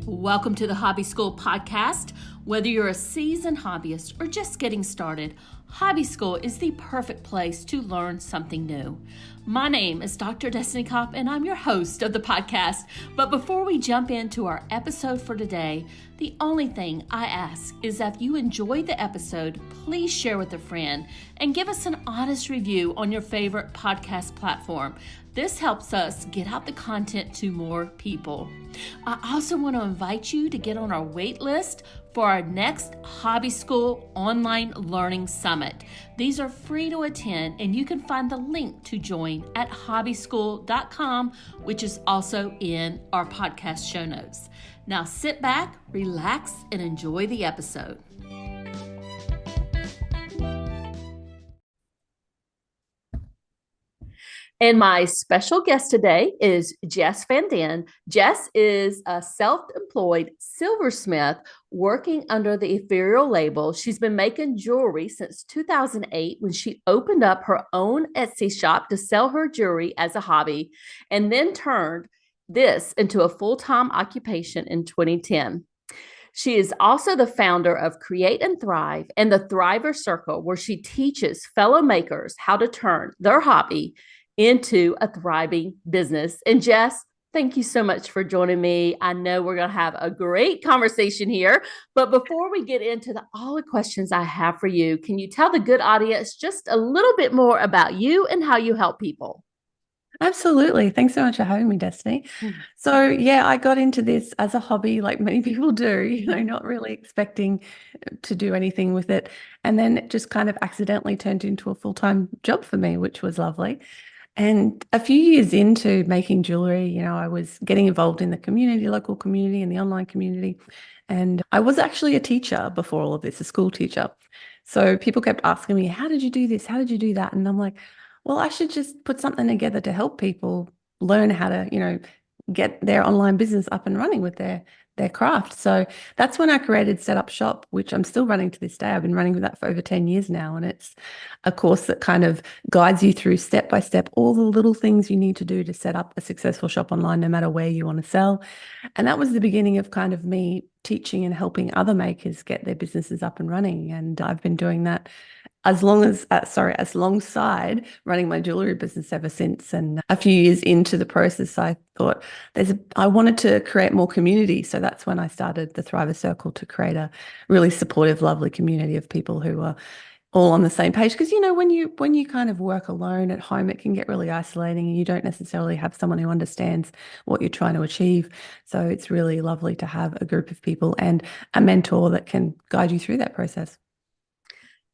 Welcome to the HobbyScool podcast. Whether you're a seasoned hobbyist or just getting started, HobbyScool is the perfect place to learn something new. My name is Dr. Destiny Kopp, and I'm your host of the podcast. But before we jump into our episode for today, the only thing I ask is that if you enjoyed the episode, please share with a friend and give us an honest review on your favorite podcast platform. This helps us get out the content to more people. I also want to invite you to get on our wait list for our next HobbyScool Online Learning Summit. These are free to attend, and you can find the link to join at hobbyschool.com, which is also in our podcast show notes. Now sit back, relax, and enjoy the episode. And my special guest today is Jess Van Den. Jess is a self-employed silversmith working under the Ethereal label. She's been making jewelry since 2008 when she opened up her own Etsy shop to sell her jewelry as a hobby, and then turned this into a full-time occupation in 2010. She is also the founder of Create and Thrive and the Thriver Circle, where she teaches fellow makers how to turn their hobby into a thriving business. And Jess, thank you so much for joining me. I know we're going to have a great conversation here, but before we get into all the questions I have for you, can you tell the good audience just a little bit more about you and how you help people? Absolutely. Thanks so much for having me, Destiny. So yeah, I got into this as a hobby like many people do, not really expecting to do anything with it. And then it just kind of accidentally turned into a full-time job for me, which was lovely. And a few years into making jewelry, I was getting involved in the community, local community, and the online community. And I was actually a teacher before all of this, a school teacher. So people kept asking me, how did you do this? How did you do that? And I'm like, well, I should just put something together to help people learn how to, get their online business up and running with their craft. So that's when I created Set Up Shop, which I'm still running to this day. I've been running with that for over 10 years now. And it's a course that kind of guides you through step by step, all the little things you need to do to set up a successful shop online, no matter where you want to sell. And that was the beginning of kind of me teaching and helping other makers get their businesses up and running. And I've been doing that alongside running my jewelry business ever since. And a few years into the process, I thought I wanted to create more community. So that's when I started the Thriver Circle, to create a really supportive, lovely community of people who are all on the same page. Because, when you kind of work alone at home, it can get really isolating, and you don't necessarily have someone who understands what you're trying to achieve. So it's really lovely to have a group of people and a mentor that can guide you through that process.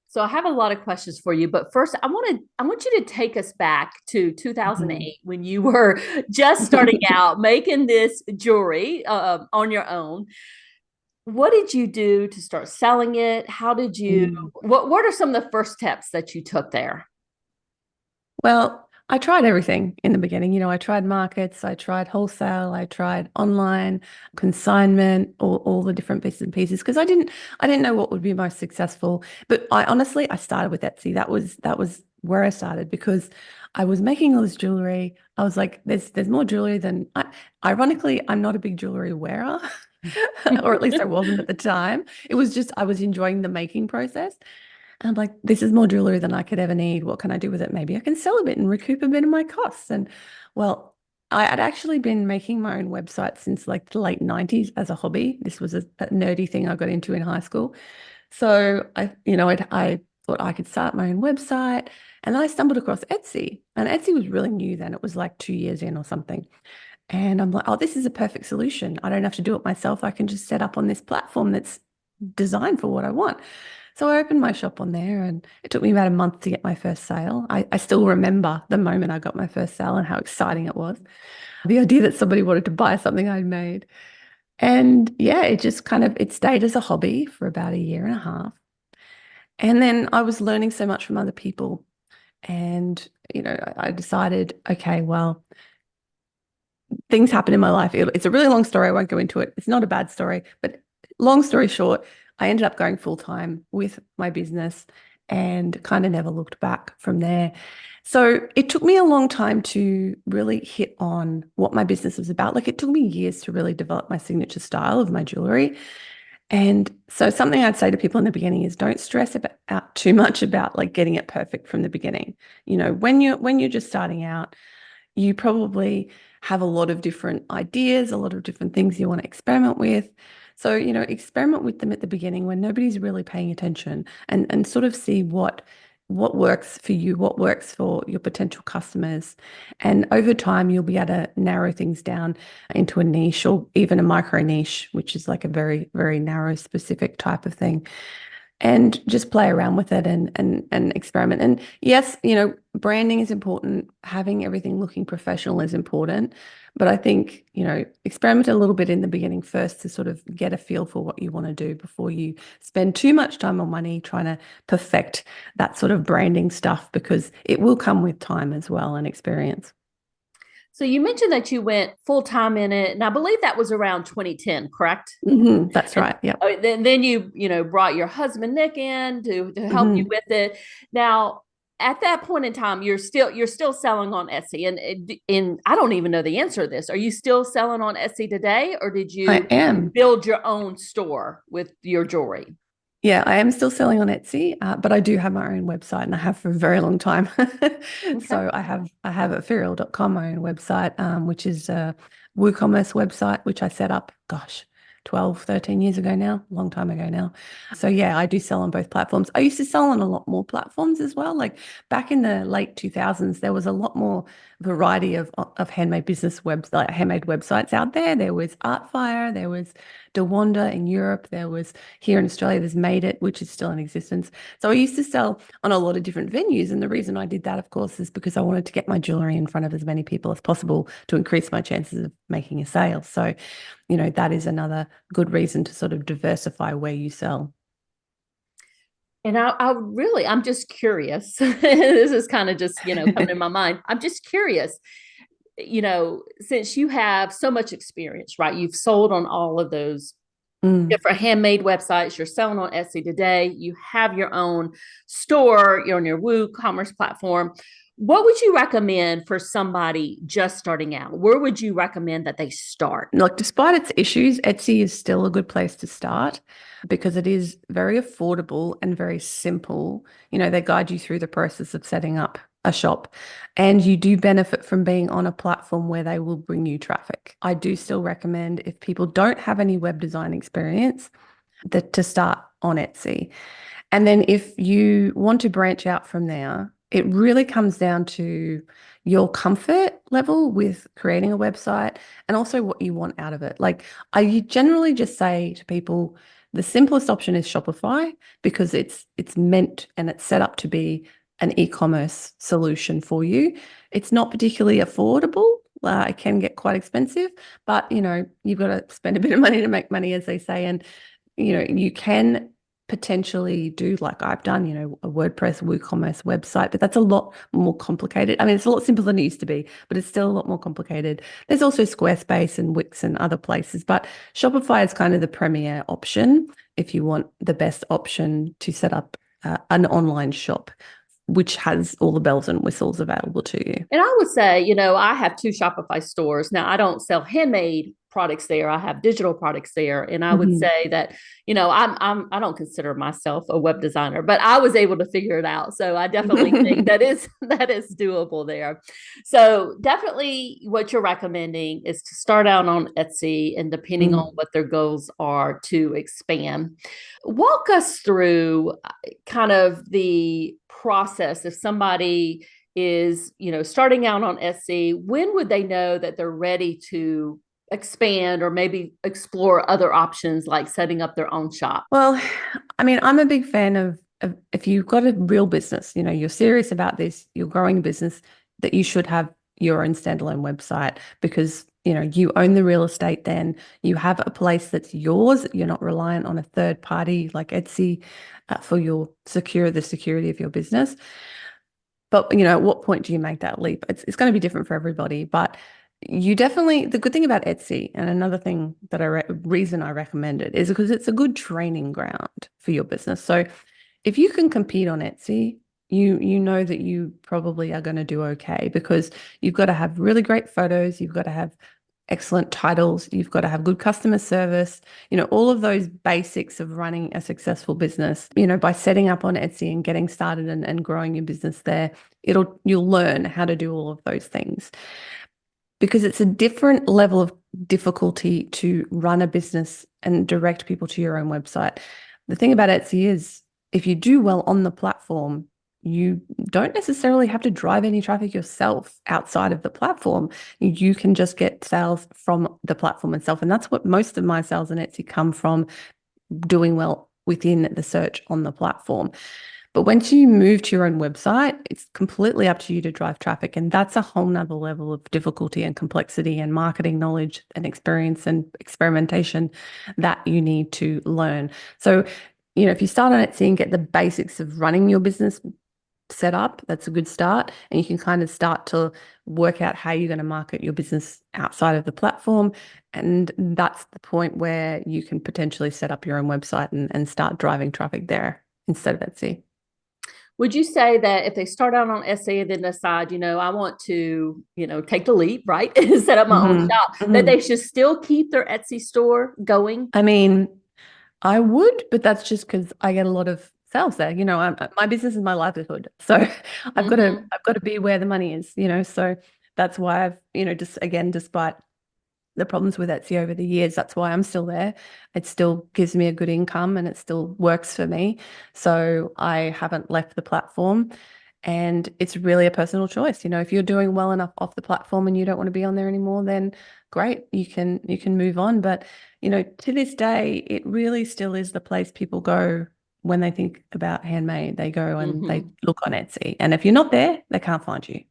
So I have a lot of questions for you, but first I want you to take us back to 2008 when you were just starting out making this jewelry on your own. What did you do to start selling it? How did you, what are some of the first steps that you took there? Well, I tried everything in the beginning. I tried markets, I tried wholesale, I tried online, consignment, all the different bits and pieces, because I didn't know what would be most successful. But I started with Etsy. That was where I started, because I was making all this jewelry. I was like, there's more jewelry than ironically, I'm not a big jewelry wearer, or at least I wasn't at the time. It was just I was enjoying the making process. I'm like, this is more jewelry than I could ever need. What can I do with it? Maybe I can sell a bit and recoup a bit of my costs. And well, I had actually been making my own website since like the late 90s as a hobby. This was a nerdy thing I got into in high school. So I thought I could start my own website. And then I stumbled across Etsy. And Etsy was really new then. It was like 2 years in or something. And I'm like, oh, this is a perfect solution. I don't have to do it myself. I can just set up on this platform that's designed for what I want. So I opened my shop on there, and it took me about a month to get my first sale. I still remember the moment I got my first sale and how exciting it was. The idea that somebody wanted to buy something I'd made. And yeah, it stayed as a hobby for about a year and a half. And then I was learning so much from other people. And, I decided, okay, well, things happen in my life. It's a really long story. I won't go into it. It's not a bad story, but long story short, I ended up going full-time with my business, and kind of never looked back from there. So it took me a long time to really hit on what my business was about. Like it took me years to really develop my signature style of my jewelry. And so something I'd say to people in the beginning is don't stress out too much about like getting it perfect from the beginning. When you're just starting out, you probably have a lot of different ideas, a lot of different things you want to experiment with. So, experiment with them at the beginning when nobody's really paying attention and sort of see what works for you, what works for your potential customers. And over time, you'll be able to narrow things down into a niche or even a micro niche, which is like a very, very narrow, specific type of thing, and just play around with it and experiment. And yes, branding is important. Having everything looking professional is important. But I think, experiment a little bit in the beginning first to sort of get a feel for what you want to do before you spend too much time or money trying to perfect that sort of branding stuff, because it will come with time as well and experience. So you mentioned that you went full time in it, and I believe that was around 2010, correct? That's And right. Yep. then you brought your husband Nick in to help you with it. Now, at that point in time, you're still selling on Etsy, and I don't even know the answer to this. Are you still selling on Etsy today, or did I you am. build your own store with your jewelry? Yeah, I am still selling on Etsy, but I do have my own website, and I have for a very long time. Okay. So I have Ethereal.com, my own website, which is a WooCommerce website, which I set up, gosh, 12, 13 years ago now, a long time ago now. So yeah, I do sell on both platforms. I used to sell on a lot more platforms as well. Like back in the late 2000s, there was a lot more variety of handmade business webs, like handmade websites out there. There was Artfire, there was DeWanda in Europe, there was here in Australia, there's Made It, which is still in existence. So I used to sell on a lot of different venues. And the reason I did that, of course, is because I wanted to get my jewelry in front of as many people as possible to increase my chances of making a sale. So, that is another good reason to sort of diversify where you sell. And I'm just curious. This is kind of just, coming in my mind. I'm just curious, since you have so much experience, right? You've sold on all of those Mm. different handmade websites. You're selling on Etsy today. You have your own store. You're on your WooCommerce platform. What would you recommend for somebody just starting out? Where would you recommend that they start? Like, despite its issues, Etsy is still a good place to start because it is very affordable and very simple. They guide you through the process of setting up a shop, and you do benefit from being on a platform where they will bring you traffic. I do still recommend, if people don't have any web design experience, that to start on Etsy. And then if you want to branch out from there, it really comes down to your comfort level with creating a website and also what you want out of it. Like, I generally just say to people, the simplest option is Shopify because it's meant and it's set up to be an e-commerce solution for you. It's not particularly affordable. It can get quite expensive, but you've got to spend a bit of money to make money, as they say. And you can potentially do like I've done, a WordPress, WooCommerce website, but that's a lot more complicated. I mean, it's a lot simpler than it used to be, but it's still a lot more complicated. There's also Squarespace and Wix and other places, but Shopify is kind of the premier option if you want the best option to set up an online shop, which has all the bells and whistles available to you. And I would say, I have two Shopify stores. Now, I don't sell handmade products there. I have digital products there. And I would Mhm. say that, I don't consider myself a web designer, but I was able to figure it out. So I definitely think that is doable there. So definitely what you're recommending is to start out on Etsy and depending on Mm. what their goals are to expand. Walk us through kind of the process if somebody is starting out on Etsy. When would they know that they're ready to expand or maybe explore other options like setting up their own shop? Well, I mean, I'm a big fan of if you've got a real business, you're serious about this, you're growing a business, that you should have your own standalone website because, you own the real estate, then you have a place that's yours. You're not reliant on a third party like Etsy for the security of your business. But, at what point do you make that leap? It's going to be different for everybody, but the good thing about Etsy, and another thing that reason I recommend it is because it's a good training ground for your business. So if you can compete on Etsy, you know that you probably are going to do okay, because you've got to have really great photos, you've got to have excellent titles, you've got to have good customer service, all of those basics of running a successful business. By setting up on Etsy and getting started and growing your business there, you'll learn how to do all of those things, because it's a different level of difficulty to run a business and direct people to your own website. The thing about Etsy is, if you do well on the platform, you don't necessarily have to drive any traffic yourself outside of the platform. You can just get sales from the platform itself. And that's what most of my sales on Etsy come from, doing well within the search on the platform. But once you move to your own website, it's completely up to you to drive traffic. And that's a whole nother level of difficulty and complexity and marketing knowledge and experience and experimentation that you need to learn. So, if you start on Etsy and get the basics of running your business set up, that's a good start. And you can kind of start to work out how you're going to market your business outside of the platform. And that's the point where you can potentially set up your own website and start driving traffic there instead of Etsy. Would you say that if they start out on Etsy and then decide, I want to, take the leap, right, and set up my own shop, that they should still keep their Etsy store going? I mean, I would, but that's just because I get a lot of sales there. My business is my livelihood, so I've got to be where the money is. So that's why I've, just again, despite the problems with Etsy over the years, that's why I'm still there. It still gives me a good income and it still works for me. So I haven't left the platform, and it's really a personal choice. If you're doing well enough off the platform and you don't want to be on there anymore, then great, you can move on. But, to this day, it really still is the place people go when they think about handmade. They go and they look on Etsy. And if you're not there, they can't find you.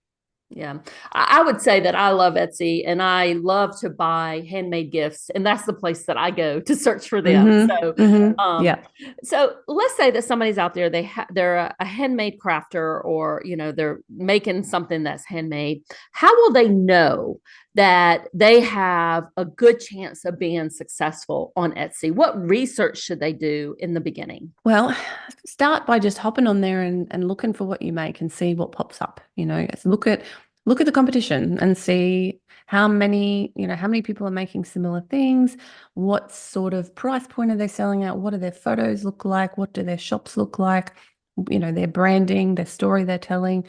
Yeah, I would say that I love Etsy and I love to buy handmade gifts, and that's the place that I go to search for them. Yeah. So let's say that somebody's out there, they're a handmade crafter, or they're making something that's handmade. How will they know that they have a good chance of being successful on Etsy? What research should they do in the beginning? Well, start by just hopping on there and looking for what you make and see what pops up. Look at the competition and see how many people are making similar things. What sort of price point are they selling at? What do their photos look like? What do their shops look like? Their branding, their story they're telling.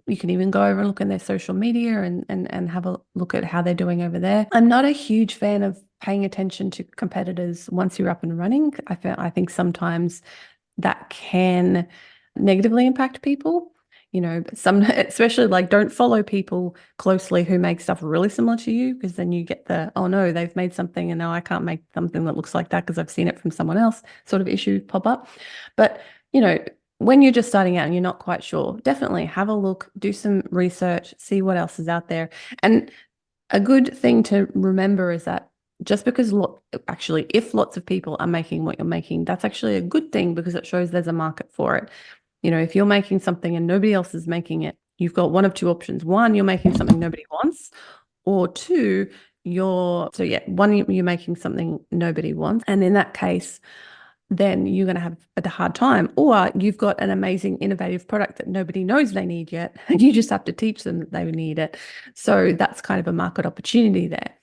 You can even go over and look in their social media and have a look at how they're doing over there. I'm not a huge fan of paying attention to competitors once you're up and running. I think sometimes that can negatively impact people. Especially like, don't follow people closely who make stuff really similar to you, because then you get the, oh no, they've made something and now I can't make something that looks like that because I've seen it from someone else, sort of issue pop up. But, when you're just starting out and you're not quite sure, definitely have a look, do some research, see what else is out there. And a good thing to remember is that just because if lots of people are making what you're making, that's actually a good thing, because it shows there's a market for it. If you're making something and nobody else is making it, you've got one of two options. One, you're making something nobody wants, or two, you're making something nobody wants. And in that case, then you're going to have a hard time. Or you've got an amazing, innovative product that nobody knows they need yet, and you just have to teach them that they need it. So that's kind of a market opportunity there.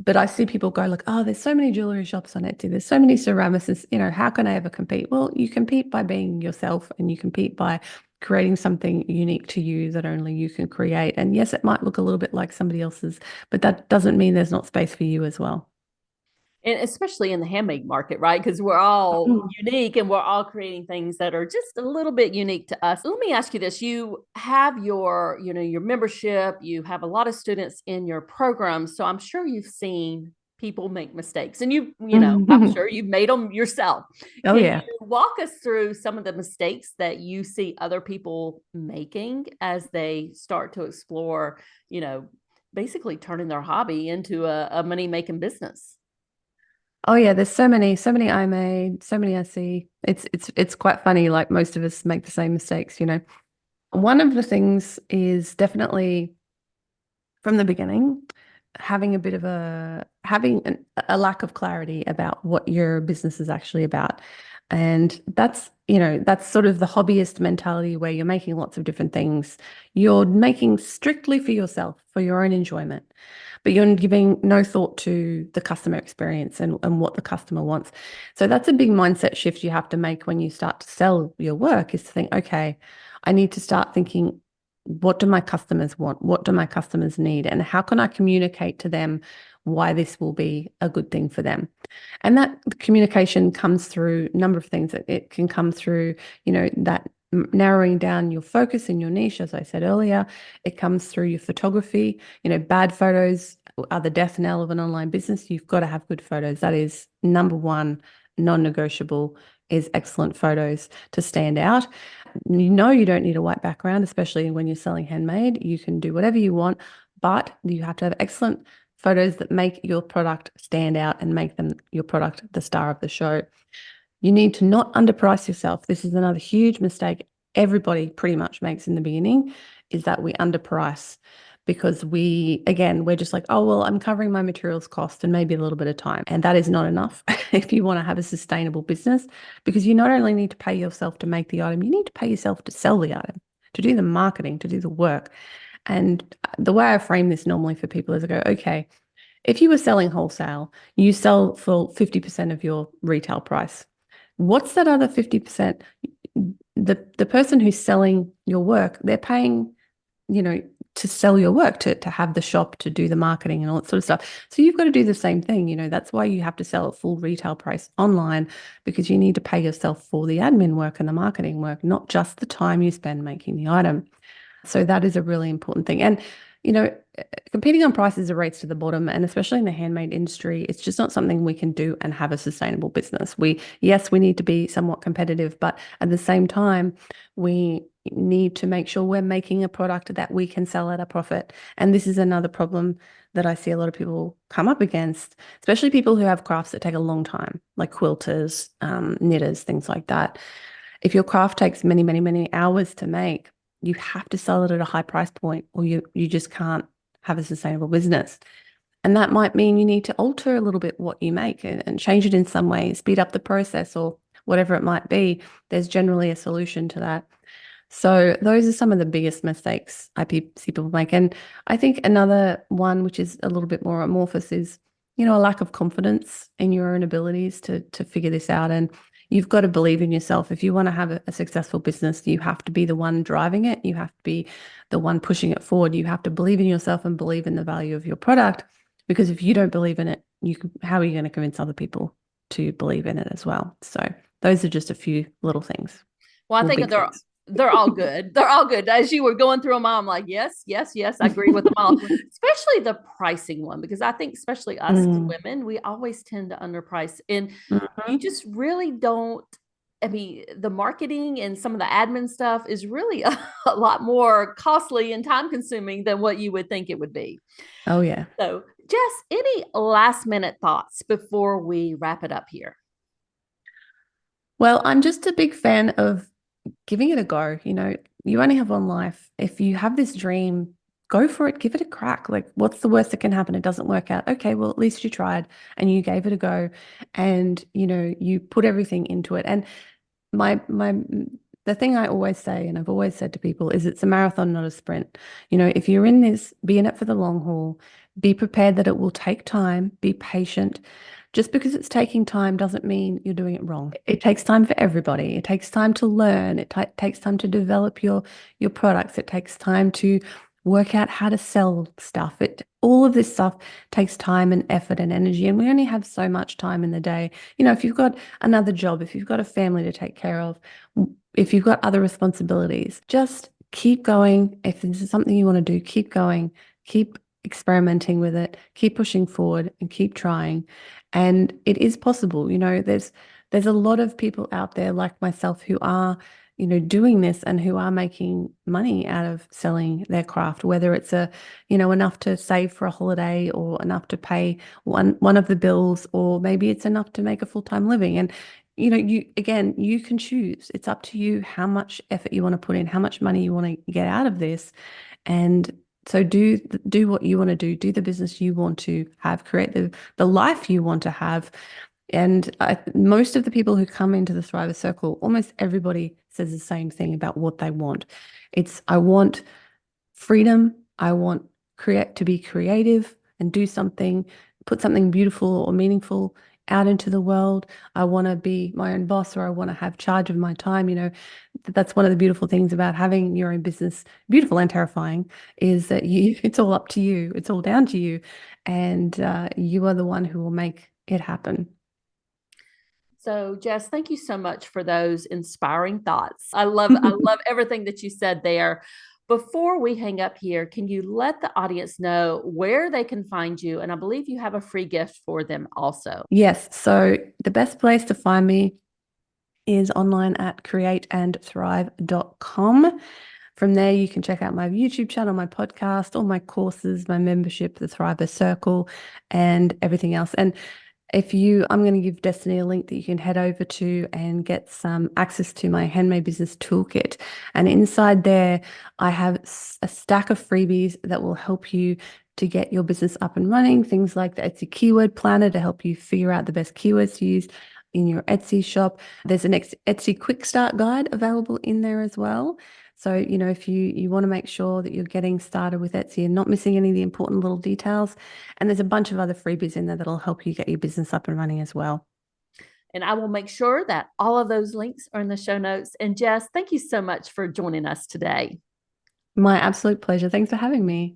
But I see people go like, oh, there's so many jewelry shops on Etsy. There's so many ceramicists. How can I ever compete? Well, you compete by being yourself, and you compete by creating something unique to you that only you can create. And yes, it might look a little bit like somebody else's, but that doesn't mean there's not space for you as well. And especially in the handmade market, right? Because we're all unique and we're all creating things that are just a little bit unique to us. Let me ask you this. You have your membership, you have a lot of students in your program. So I'm sure you've seen people make mistakes, and I'm sure you've made them yourself. Oh, Can yeah. you walk us through some of the mistakes that you see other people making as they start to explore, basically turning their hobby into a money-making business? Oh yeah, there's so many I made, so many I see. It's quite funny. Like, most of us make the same mistakes. One of the things is definitely, from the beginning, having a lack of clarity about what your business is actually about. And that's sort of the hobbyist mentality where you're making lots of different things. You're making strictly for yourself, for your own enjoyment, but you're giving no thought to the customer experience and what the customer wants. So that's a big mindset shift you have to make when you start to sell your work, is to think, okay, I need to start thinking, what do my customers want? What do my customers need? And how can I communicate to them why this will be a good thing for them? And that communication comes through a number of things. It can come through, that narrowing down your focus in your niche, as I said earlier. It comes through your photography. Bad photos are the death knell of an online business. You've got to have good photos. That is number one, non-negotiable, is excellent photos to stand out. You don't need a white background, especially when you're selling handmade. You can do whatever you want, but you have to have excellent photos that make your product stand out and make your product the star of the show. You need to not underprice yourself. This is another huge mistake everybody pretty much makes in the beginning, is that we underprice, because we're just like, oh, well, I'm covering my materials cost and maybe a little bit of time. And that is not enough if you want to have a sustainable business, because you not only need to pay yourself to make the item, you need to pay yourself to sell the item, to do the marketing, to do the work. And the way I frame this normally for people is I go, okay, if you were selling wholesale, you sell for 50% of your retail price. What's that other 50%? The person who's selling your work, they're paying, to sell your work, to have the shop, to do the marketing and all that sort of stuff. So you've got to do the same thing. That's why you have to sell at full retail price online, because you need to pay yourself for the admin work and the marketing work, not just the time you spend making the item. So that is a really important thing. And, competing on price is a race to the bottom. And especially in the handmade industry, it's just not something we can do and have a sustainable business. Yes, we need to be somewhat competitive, but at the same time, we need to make sure we're making a product that we can sell at a profit. And this is another problem that I see a lot of people come up against, especially people who have crafts that take a long time, like quilters, knitters, things like that. If your craft takes many, many, many hours to make, you have to sell it at a high price point, or you just can't have a sustainable business. And that might mean you need to alter a little bit what you make and change it in some way, speed up the process, or whatever it might be. There's generally a solution to that. So those are some of the biggest mistakes see people make. And I think another one, which is a little bit more amorphous, is, a lack of confidence in your own abilities to figure this out. And you've got to believe in yourself. If you want to have a successful business, you have to be the one driving it. You have to be the one pushing it forward. You have to believe in yourself and believe in the value of your product, because if you don't believe in it, how are you going to convince other people to believe in it as well? So those are just a few little things. Well, I think they're all good. They're all good. As you were going through them all, I'm like, yes, yes, yes, I agree with them all. Especially the pricing one, because I think especially us as women, we always tend to underprice. And you just really don't. I mean, the marketing and some of the admin stuff is really a lot more costly and time consuming than what you would think it would be. Oh, yeah. So, Jess, any last minute thoughts before we wrap it up here? Well, I'm just a big fan of giving it a go. You only have one life. If you have this dream, go for it, give it a crack. Like, what's the worst that can happen? It doesn't work out. Okay, well, at least you tried and you gave it a go, and, you put everything into it. And the thing I always say, and I've always said to people, is it's a marathon, not a sprint. If you're in this, be in it for the long haul, be prepared that it will take time, be patient. Just because it's taking time doesn't mean you're doing it wrong. It takes time for everybody. It takes time to learn. It takes time to develop your products. It takes time to work out how to sell stuff. All of this stuff takes time and effort and energy, and we only have so much time in the day. If you've got another job, if you've got a family to take care of, if you've got other responsibilities, just keep going. If this is something you want to do, keep going, keep experimenting with it, keep pushing forward, and keep trying. And it is possible. There's a lot of people out there like myself who are, doing this and who are making money out of selling their craft, whether it's enough to save for a holiday, or enough to pay one of the bills, or maybe it's enough to make a full-time living. And you can choose. It's up to you how much effort you want to put in, how much money you want to get out of this. And so do what you want to do the business you want to have, create the life you want to have. And most of the people who come into the Thriver Circle, almost everybody says the same thing about what they want. I want freedom. I want to be creative and do something, put something beautiful or meaningful out into the world. I want to be my own boss, or I want to have charge of my time. That's one of the beautiful things about having your own business, beautiful and terrifying, is that it's all up to you. It's all down to you. And you are the one who will make it happen. So, Jess, thank you so much for those inspiring thoughts. I love everything that you said there. Before we hang up here, can you let the audience know where they can find you? And I believe you have a free gift for them also. Yes. So the best place to find me is online at createandthrive.com. From there, you can check out my YouTube channel, my podcast, all my courses, my membership, the Thriver Circle, and everything else. And I'm going to give Destiny a link that you can head over to and get some access to my Handmade Business Toolkit. And inside there, I have a stack of freebies that will help you to get your business up and running. Things like the Etsy keyword planner to help you figure out the best keywords to use in your Etsy shop. There's an Etsy quick start guide available in there as well. So, if you want to make sure that you're getting started with Etsy and not missing any of the important little details. And there's a bunch of other freebies in there that'll help you get your business up and running as well. And I will make sure that all of those links are in the show notes. And Jess, thank you so much for joining us today. My absolute pleasure. Thanks for having me.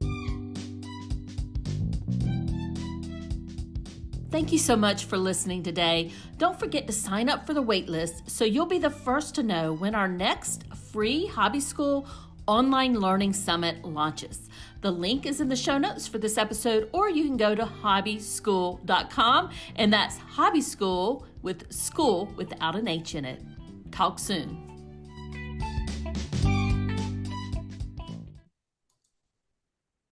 Thank you so much for listening today. Don't forget to sign up for the waitlist so you'll be the first to know when our next free HobbyScool online learning summit launches. The link is in the show notes for this episode, or you can go to hobbyschool.com, and that's HobbyScool with school without an H in it. Talk soon.